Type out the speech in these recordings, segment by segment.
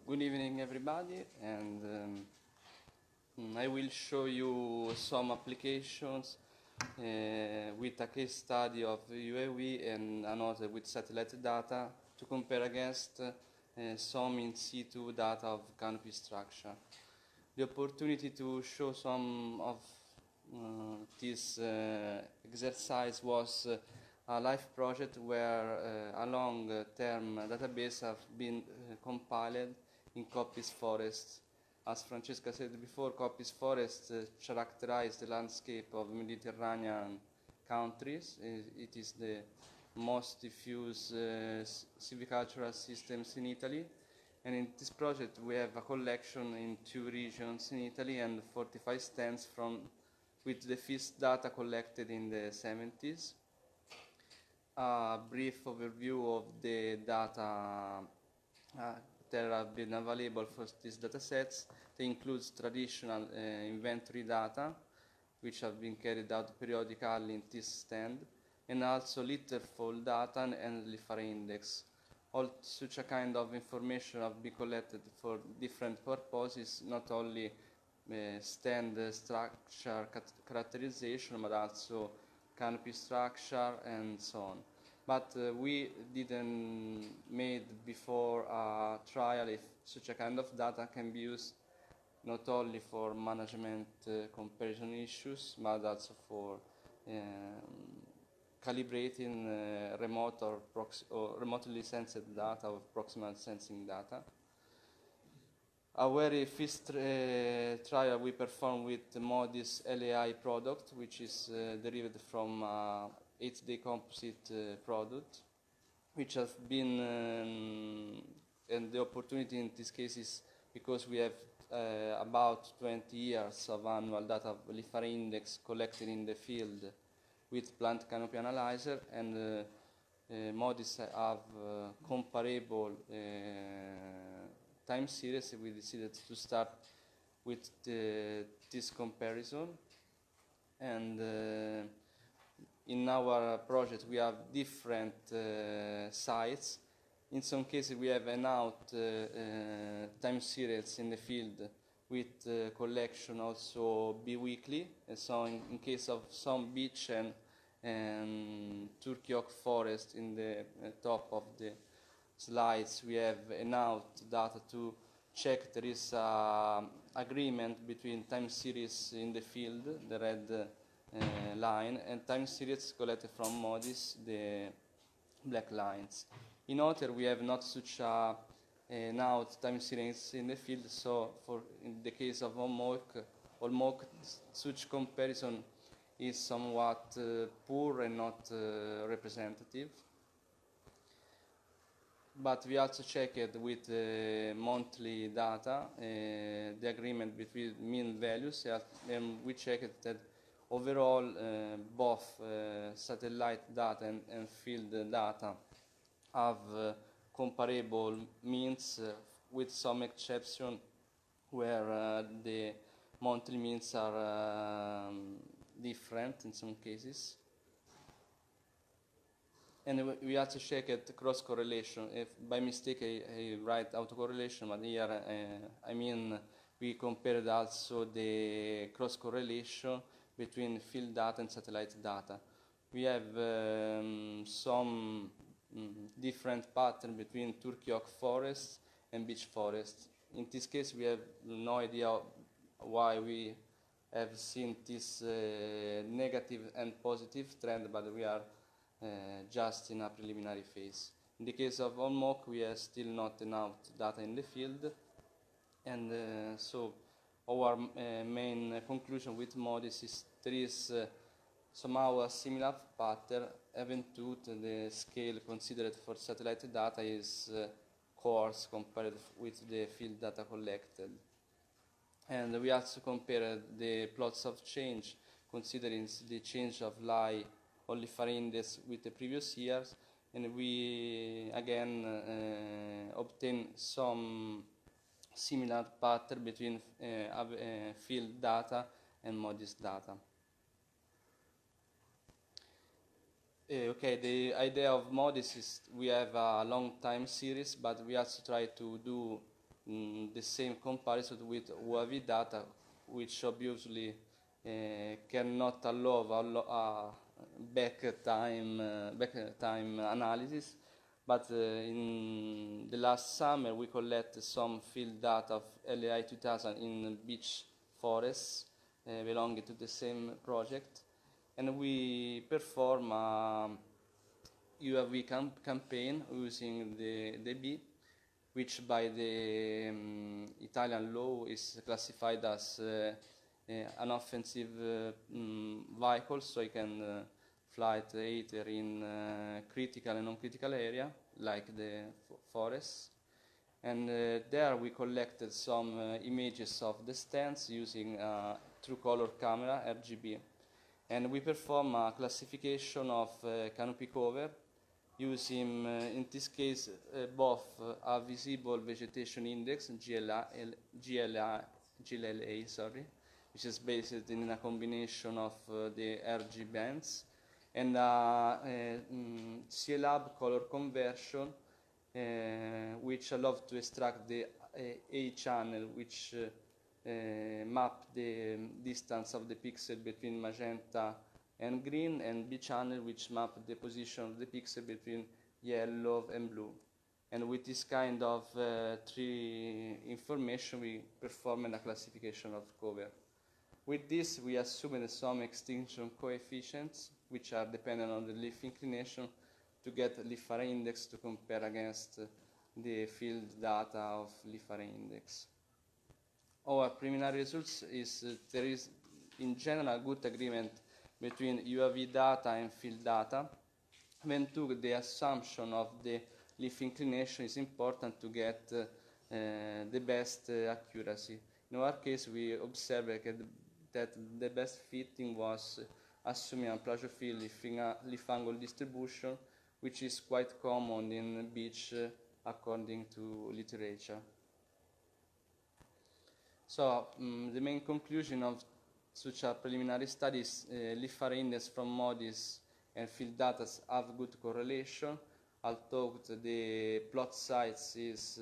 Good evening, everybody, and I will show you some applications with a case study of UAV and another with satellite data to compare against some in situ data of canopy structure. The opportunity to show some of this exercise was a live project where a long-term database have been compiled in Coppis Forest. As Francesca said before, Coppis Forest characterizes the landscape of Mediterranean countries. It is the most diffuse silvicultural systems in Italy. And in this project we have a collection in 2 regions in Italy and 45 stands with the first data collected in the 70s. A brief overview of the data that have been available for these data sets. They include traditional inventory data, which have been carried out periodically in this stand, and also litter fall data and leaf array index. All such a kind of information have been collected for different purposes, not only stand structure characterization, but also canopy structure and so on. But we didn't made before a trial if such a kind of data can be used not only for management comparison issues, but also for calibrating remote or remotely sensed data or proximal sensing data. A very first trial we performed with the MODIS LAI product, which is derived from 8-day composite product, which has been, and the opportunity in this case is because we have about 20 years of annual data of leaf array index collected in the field with plant canopy analyzer, and MODIS have comparable time series. We decided to start with this comparison, and in our project we have different sites. In some cases we have an out time series in the field with collection also bi-weekly, and so in case of some beach and Turkey oak forest in the top of the slides, we have an out data to check there is agreement between time series in the field, the red line, and time series collected from MODIS, the black lines. In other, we have not such an out time series in the field, so in the case of Olmok, such comparison is somewhat poor and not representative. But we also checked with monthly data the agreement between mean values, and we checked that overall both satellite data and field data have comparable means, with some exception where the monthly means are different in some cases. And we also checked cross correlation. If by mistake I write autocorrelation, but here I mean we compared also the cross correlation between field data and satellite data. We have some different pattern between Turkey oak forests and beech forests. In this case, we have no idea why we have seen this negative and positive trend, but we are just in a preliminary phase. In the case of Olmok, we have still not enough data in the field, and so our main conclusion with MODIS is there is somehow a similar pattern, even though the scale considered for satellite data is coarse compared with the field data collected. And we also compared the plots of change, considering the change of lie or leaf array index with the previous years, and we again obtain some similar pattern between field data and MODIS data. Okay, the idea of MODIS is we have a long time series, but we also try to do the same comparison with UAV data, which obviously cannot allow back time analysis. But in the last summer, we collected some field data of AIT2018 in beach forests belonging to the same project, and we perform a UAV campaign using the bee, which by the Italian law is classified as an offensive vehicle, so you can fly either in critical and non-critical area, like the forests. And there we collected some images of the stands using a true color camera, RGB. And we perform a classification of canopy cover using, in this case, both a visible vegetation index, GLA, which is based in a combination of the RG bands, and CLAB color conversion, which allows to extract the A channel, which map the distance of the pixel between magenta and green, and B channel, which map the position of the pixel between yellow and blue. And with this kind of three information, we perform a classification of cover. With this, we assume some extinction coefficients, which are dependent on the leaf inclination, to get leaf array index to compare against the field data of leaf array index. Our preliminary results is there is, in general, good agreement between UAV data and field data. When took the assumption of the leaf inclination is important to get the best accuracy. In our case, we observed that the best fitting was assuming a plagiophile leaf angle distribution, which is quite common in beach according to literature. So the main conclusion of such a preliminary study is leaf array index from MODIS and field data have good correlation, although the plot size is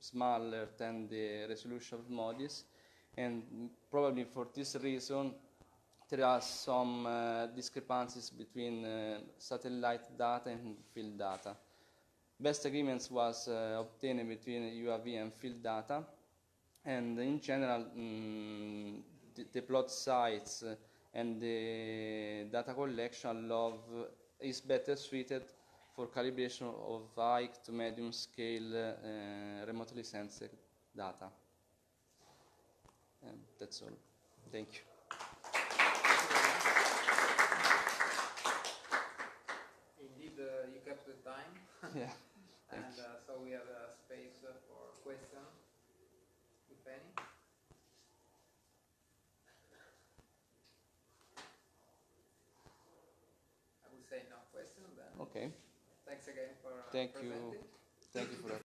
smaller than the resolution of MODIS, and probably for this reason there are some discrepancies between satellite data and field data. Best agreements was obtained between UAV and field data, and in general the plot size and the data collection is better suited for calibration of high to medium scale remotely sensed data. And that's all. Thank you. Indeed, you kept the time. Yeah. And so we have space for questions, if any. I would say no question then. Okay. Thanks again for Thank presenting. you. Thank you for